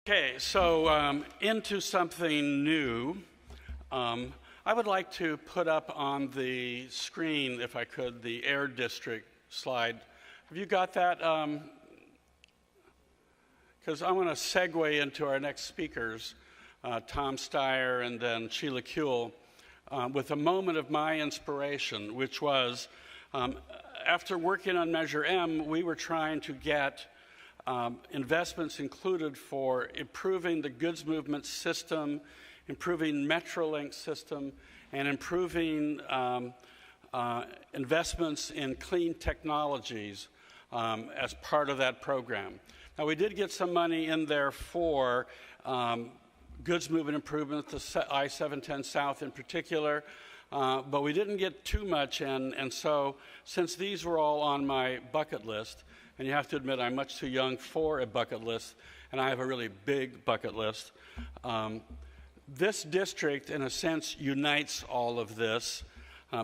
Okay, so into something new. I would like to put up on the screen, if I could, the Air District slide. Have you got that? Because I want to segue into our next speakers, Tom Steyer and then Sheila Kuehl, with a moment of my inspiration, which was, after working on Measure M, we were trying to get investments included for improving the goods movement system, improving Metrolink system, and improving investments in clean technologies as part of that program. Now, we did get some money in there for goods movement improvement, the I-710 South in particular, but we didn't get too much in, and so since these were all on my bucket list, and you have to admit I'm much too young for a bucket list, and I have a really big bucket list. This district, in a sense, unites all of this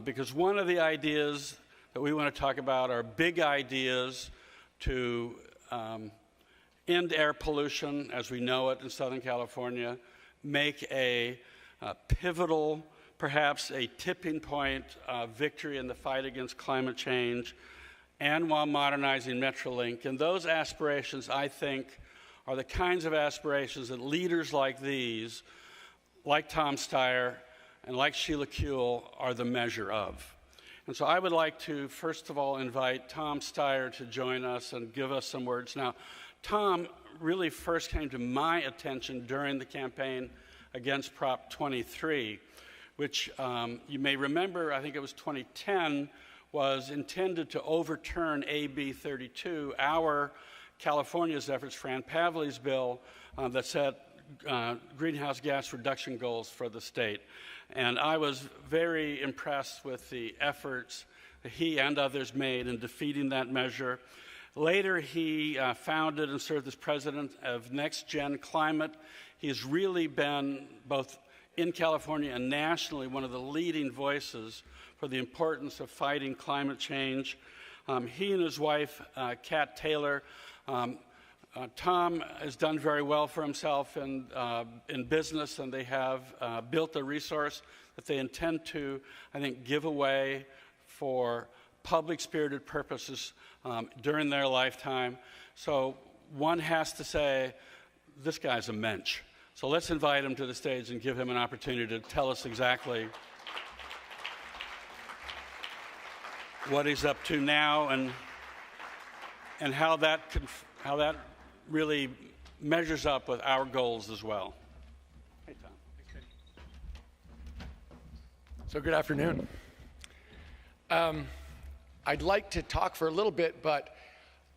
because one of the ideas that we want to talk about are big ideas to end air pollution as we know it in Southern California, make a pivotal, perhaps a tipping point victory in the fight against climate change, and while modernizing Metrolink. And those aspirations, I think, are the kinds of aspirations that leaders like these, like Tom Steyer and like Sheila Kuehl, are the measure of. And so I would like to, first of all, invite Tom Steyer to join us and give us some words. Now, Tom really first came to my attention during the campaign against Prop 23, which you may remember, I think it was 2010, was intended to overturn AB 32, our California's efforts, Fran Pavley's bill that set greenhouse gas reduction goals for the state. And I was very impressed with the efforts that he and others made in defeating that measure. Later, he founded and served as president of NextGen Climate. He's really been, both in California and nationally, one of the leading voices for the importance of fighting climate change. He and his wife, Kat Taylor, Tom has done very well for himself in business, and they have built a resource that they intend to, I think, give away for public-spirited purposes during their lifetime. So one has to say, this guy's a mensch. So let's invite him to the stage and give him an opportunity to tell us exactly what he's up to now and how that really measures up with our goals as well. Hey, Tom. So good afternoon. I'd like to talk for a little bit, but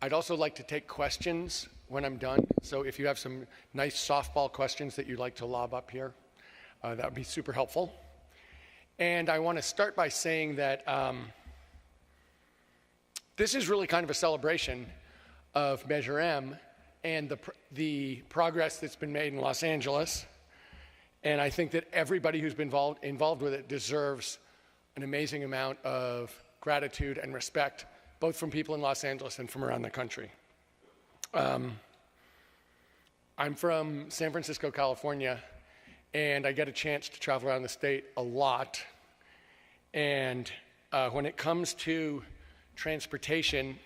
I'd also like to take questions when I'm done. So if you have some nice softball questions that you'd like to lob up here, that would be super helpful. And I want to start by saying that this is really kind of a celebration of Measure M and the progress that's been made in Los Angeles. And I think that everybody who's been involved with it deserves an amazing amount of gratitude and respect, both from people in Los Angeles and from around the country. I'm from San Francisco, California, and I get a chance to travel around the state a lot. And when it comes to transportation,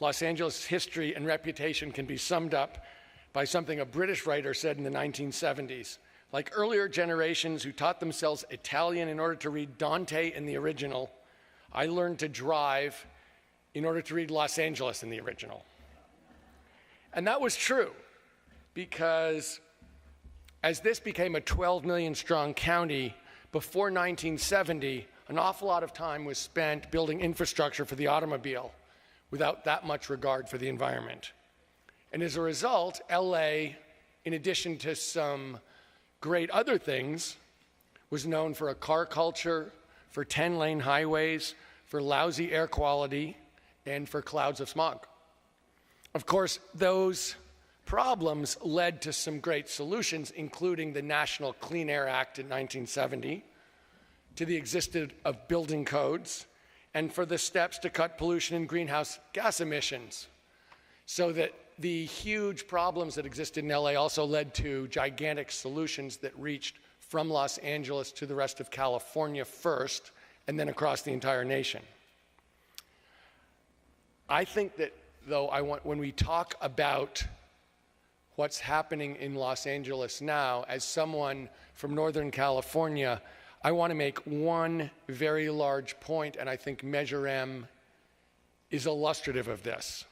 Los Angeles' history and reputation can be summed up by something a British writer said in the 1970s. Like earlier generations who taught themselves Italian in order to read Dante in the original, I learned to drive in order to read Los Angeles in the original. And that was true, because as this became a 12 million strong county, before 1970, an awful lot of time was spent building infrastructure for the automobile without that much regard for the environment. And as a result, LA, in addition to some great other things, was known for a car culture, for 10-lane highways, for lousy air quality, and for clouds of smog. Of course, those problems led to some great solutions, including the National Clean Air Act in 1970, to the existence of building codes, and for the steps to cut pollution and greenhouse gas emissions, so that the huge problems that existed in LA also led to gigantic solutions that reached from Los Angeles to the rest of California first, and then across the entire nation. I think that, though, when we talk about what's happening in Los Angeles now, as someone from Northern California, I want to make one very large point, and I think Measure M is illustrative of this,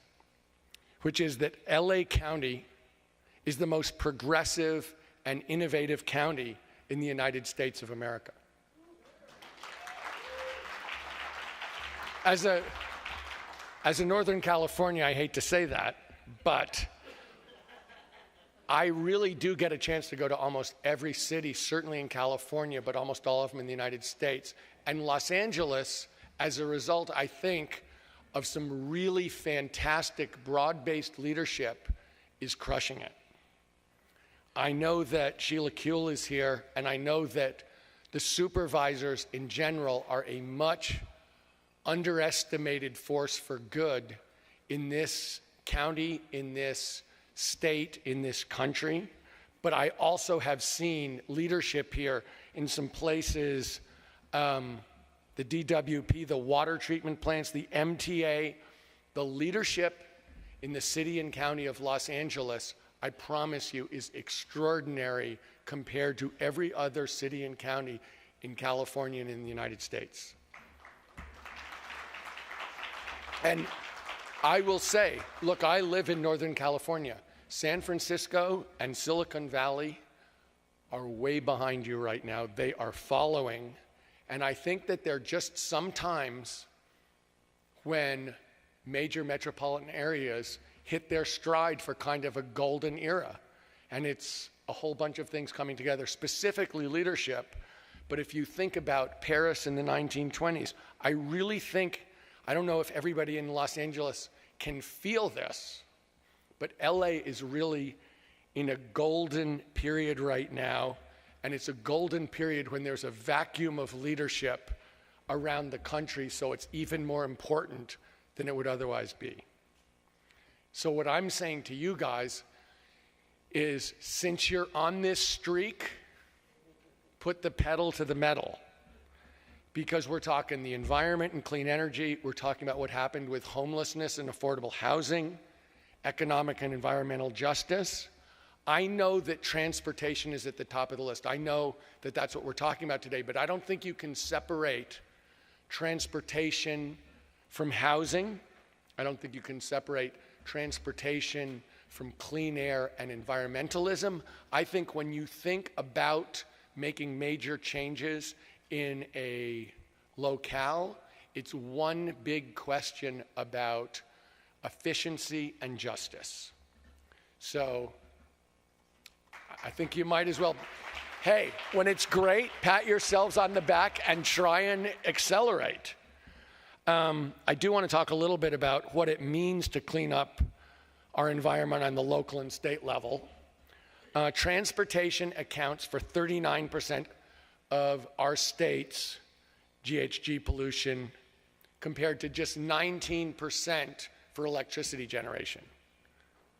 which is that LA County is the most progressive and innovative county in the United States of America. As a Northern California, I hate to say that, but I really do get a chance to go to almost every city, certainly in California, but almost all of them in the United States. And Los Angeles, as a result, I think, of some really fantastic broad-based leadership, is crushing it. I know that Sheila Kuehl is here, and I know that the supervisors in general are a much underestimated force for good in this county, in this state, in this country. But I also have seen leadership here in some places, the DWP, the water treatment plants, the MTA, the leadership in the city and county of Los Angeles, I promise you, is extraordinary compared to every other city and county in California and in the United States. And I will say, look, I live in Northern California. San Francisco and Silicon Valley are way behind you right now. They are following. And I think that they're just sometimes when major metropolitan areas hit their stride for kind of a golden era. And it's a whole bunch of things coming together, specifically leadership. But if you think about Paris in the 1920s, I really think, I don't know if everybody in Los Angeles can feel this, but LA is really in a golden period right now, and it's a golden period when there's a vacuum of leadership around the country, so it's even more important than it would otherwise be. So what I'm saying to you guys is, since you're on this streak, put the pedal to the metal. Because we're talking the environment and clean energy, we're talking about what happened with homelessness and affordable housing, economic and environmental justice. I know that transportation is at the top of the list. I know that that's what we're talking about today, but I don't think you can separate transportation from housing. I don't think you can separate transportation from clean air and environmentalism. I think when you think about making major changes in a locale, it's one big question about efficiency and justice. So I think you might as well, hey, when it's great, pat yourselves on the back and try and accelerate. I do want to talk a little bit about what it means to clean up our environment on the local and state level. Transportation accounts for 39% of our state's GHG pollution, compared to just 19% for electricity generation.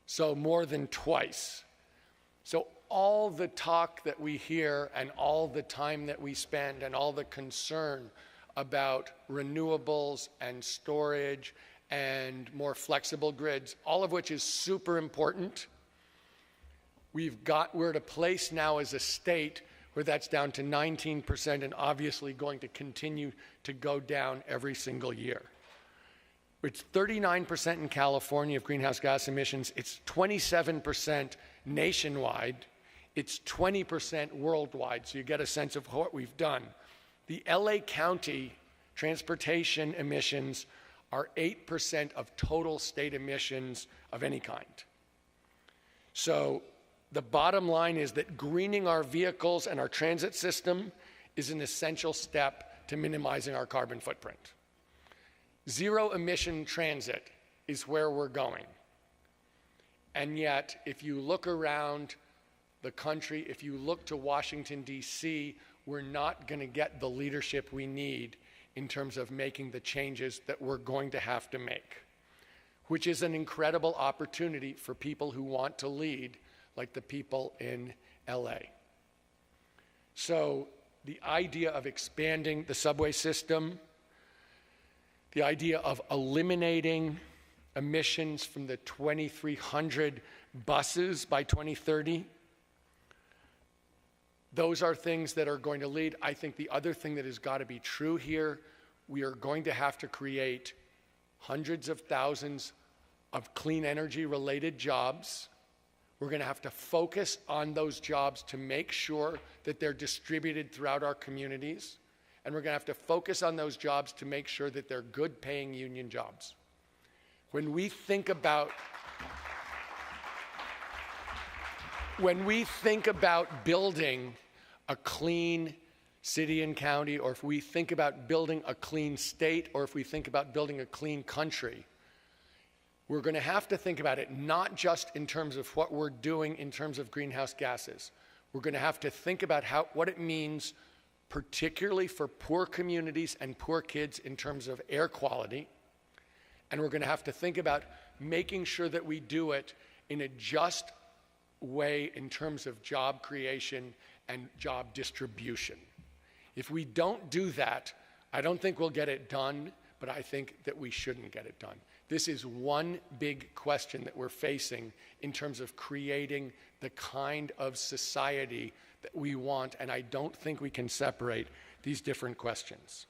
So more than twice. So all the talk that we hear and all the time that we spend and all the concern about renewables and storage and more flexible grids, all of which is super important. We're at a place now as a state where that's down to 19% and obviously going to continue to go down every single year. It's 39% in California of greenhouse gas emissions. It's 27% nationwide. It's 20% worldwide, so you get a sense of what we've done. The LA County transportation emissions are 8% of total state emissions of any kind. So the bottom line is that greening our vehicles and our transit system is an essential step to minimizing our carbon footprint. Zero emission transit is where we're going. And yet, if you look around the country, if you look to Washington, D.C., we're not going to get the leadership we need in terms of making the changes that we're going to have to make. which is an incredible opportunity for people who want to lead, like the people in LA. So the idea of expanding the subway system, the idea of eliminating emissions from the 2,300 buses by 2030, those are things that are going to lead. I think the other thing that has got to be true here, we are going to have to create hundreds of thousands of clean energy related jobs. We're going to have to focus on those jobs to make sure that they're distributed throughout our communities. And we're going to have to focus on those jobs to make sure that they're good paying union jobs. When we think about building a clean city and county, or if we think about building a clean state, or if we think about building a clean country, we're going to have to think about it not just in terms of what we're doing in terms of greenhouse gases. We're going to have to think about what it means, particularly for poor communities and poor kids in terms of air quality. And we're going to have to think about making sure that we do it in a just way in terms of job creation and job distribution. If we don't do that, I don't think we'll get it done, but I think that we shouldn't get it done. This is one big question that we're facing in terms of creating the kind of society that we want, and I don't think we can separate these different questions.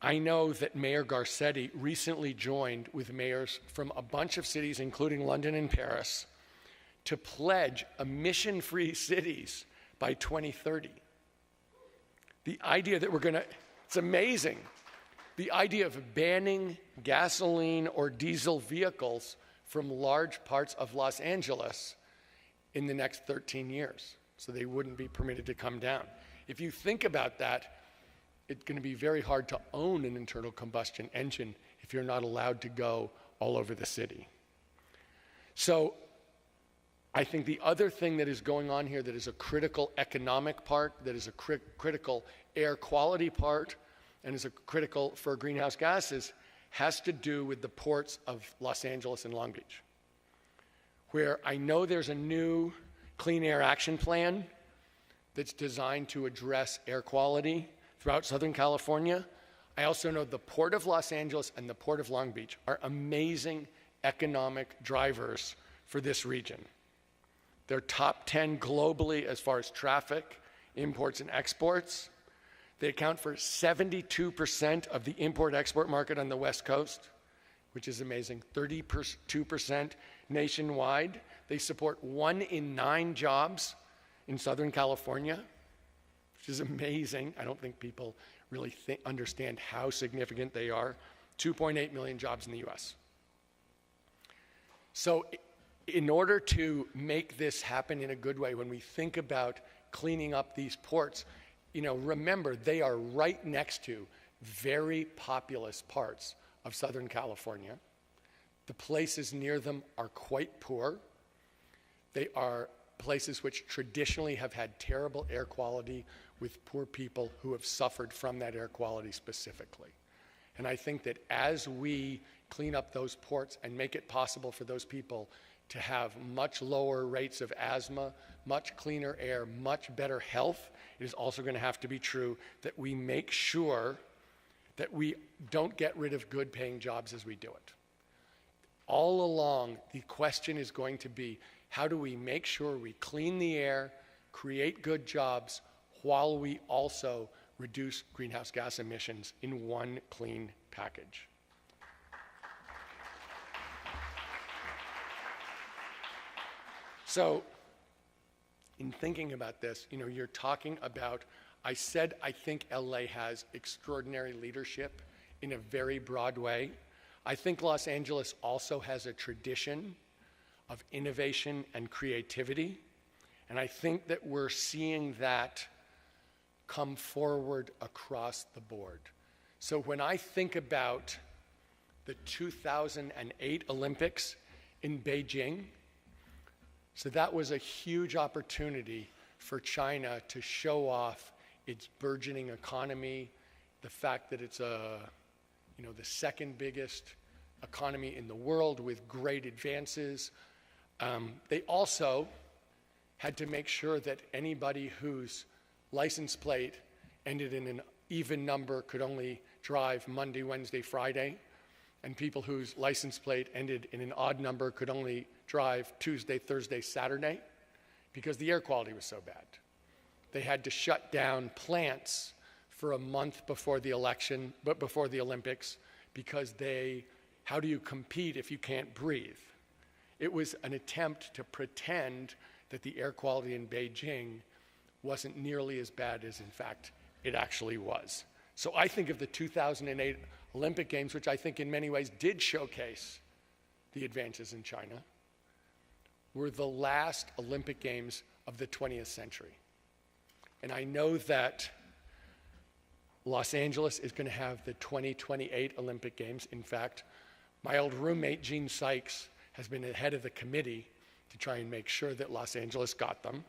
I know that Mayor Garcetti recently joined with mayors from a bunch of cities, including London and Paris, to pledge emission-free cities by 2030. The idea that it's amazing. The idea of banning gasoline or diesel vehicles from large parts of Los Angeles in the next 13 years, so they wouldn't be permitted to come down. If you think about that, it's going to be very hard to own an internal combustion engine if you're not allowed to go all over the city. So I think the other thing that is going on here that is a critical economic part, that is a critical air quality part, and is a critical for greenhouse gases, has to do with the ports of Los Angeles and Long Beach, where I know there's a new Clean Air Action Plan that's designed to address air quality throughout Southern California. I also know the Port of Los Angeles and the Port of Long Beach are amazing economic drivers for this region. They're top 10 globally as far as traffic, imports, and exports. They account for 72% of the import-export market on the West Coast, which is amazing, 32% nationwide. They support 1 in 9 jobs in Southern California, which is amazing. I don't think people really understand how significant they are. 2.8 million jobs in the US. So in order to make this happen in a good way, when we think about cleaning up these ports, remember, they are right next to very populous parts of Southern California. The places near them are quite poor. They are places which traditionally have had terrible air quality with poor people who have suffered from that air quality specifically. And I think that as we clean up those ports and make it possible for those people to have much lower rates of asthma, much cleaner air, much better health, it is also going to have to be true that we make sure that we don't get rid of good paying jobs as we do it. All along, the question is going to be, how do we make sure we clean the air, create good jobs, while we also reduce greenhouse gas emissions in one clean package? So, in thinking about this, you're talking about, I think LA has extraordinary leadership in a very broad way. I think Los Angeles also has a tradition of innovation and creativity, and I think that we're seeing that come forward across the board. So when I think about the 2008 Olympics in Beijing, so that was a huge opportunity for China to show off its burgeoning economy, the fact that it's the second biggest economy in the world with great advances. They also had to make sure that anybody whose license plate ended in an even number could only drive Monday, Wednesday, Friday, and people whose license plate ended in an odd number could only drive Tuesday, Thursday, Saturday, because the air quality was so bad. They had to shut down plants for a month before the election, but before the Olympics, because how do you compete if you can't breathe? It was an attempt to pretend that the air quality in Beijing wasn't nearly as bad as, in fact, it actually was. So I think of the 2008 Olympic Games, which I think in many ways did showcase the advances in China, were the last Olympic Games of the 20th century. And I know that Los Angeles is going to have the 2028 Olympic Games. In fact, my old roommate, Gene Sykes, has been the head of the committee to try and make sure that Los Angeles got them.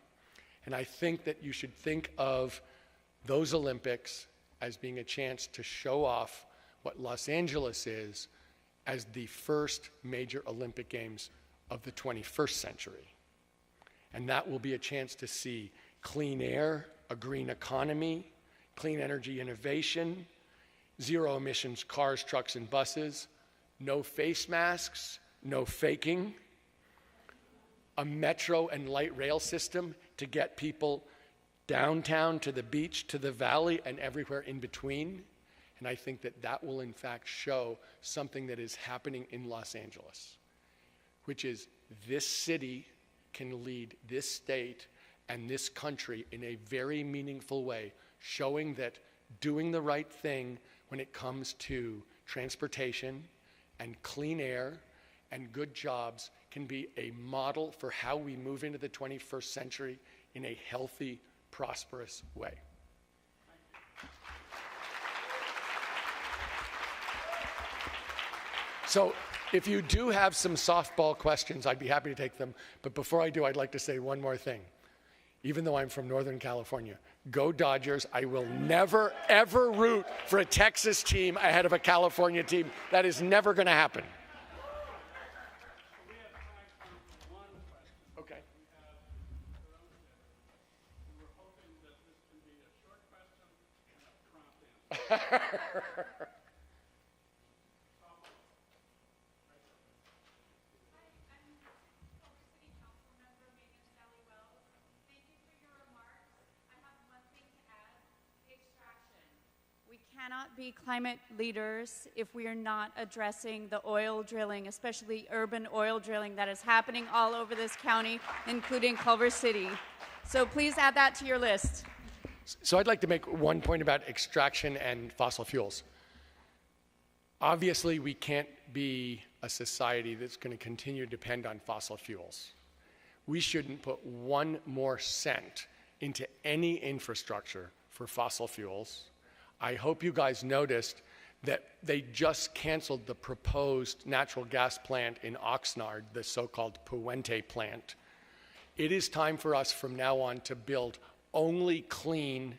And I think that you should think of those Olympics as being a chance to show off what Los Angeles is as the first major Olympic Games of the 21st century. And that will be a chance to see clean air, a green economy, clean energy innovation, zero emissions cars, trucks, and buses, no face masks, no faking, a metro and light rail system to get people downtown to the beach, to the valley, and everywhere in between. And I think that that will in fact show something that is happening in Los Angeles, which is this city can lead this state and this country in a very meaningful way, showing that doing the right thing when it comes to transportation and clean air and good jobs can be a model for how we move into the 21st century in a healthy, prosperous way. So if you do have some softball questions, I'd be happy to take them. But before I do, I'd like to say one more thing. Even though I'm from Northern California, go Dodgers. I will never, ever root for a Texas team ahead of a California team. That is never going to happen. Okay. We were hoping that this can be a short question and a prompt answer. We cannot be climate leaders if we are not addressing the oil drilling, especially urban oil drilling that is happening all over this county, including Culver City. So please add that to your list. So I'd like to make one point about extraction and fossil fuels. Obviously, we can't be a society that's going to continue to depend on fossil fuels. We shouldn't put one more cent into any infrastructure for fossil fuels. I hope you guys noticed that they just canceled the proposed natural gas plant in Oxnard, the so-called Puente plant. It is time for us from now on to build only clean,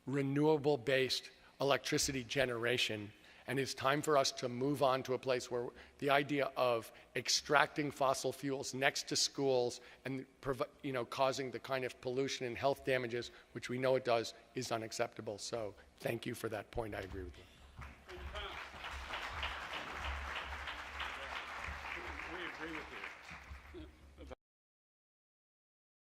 renewable-based electricity generation. And it's time for us to move on to a place where the idea of extracting fossil fuels next to schools and causing the kind of pollution and health damages, which we know it does, is unacceptable. So thank you for that point. I agree with you. We agree with you.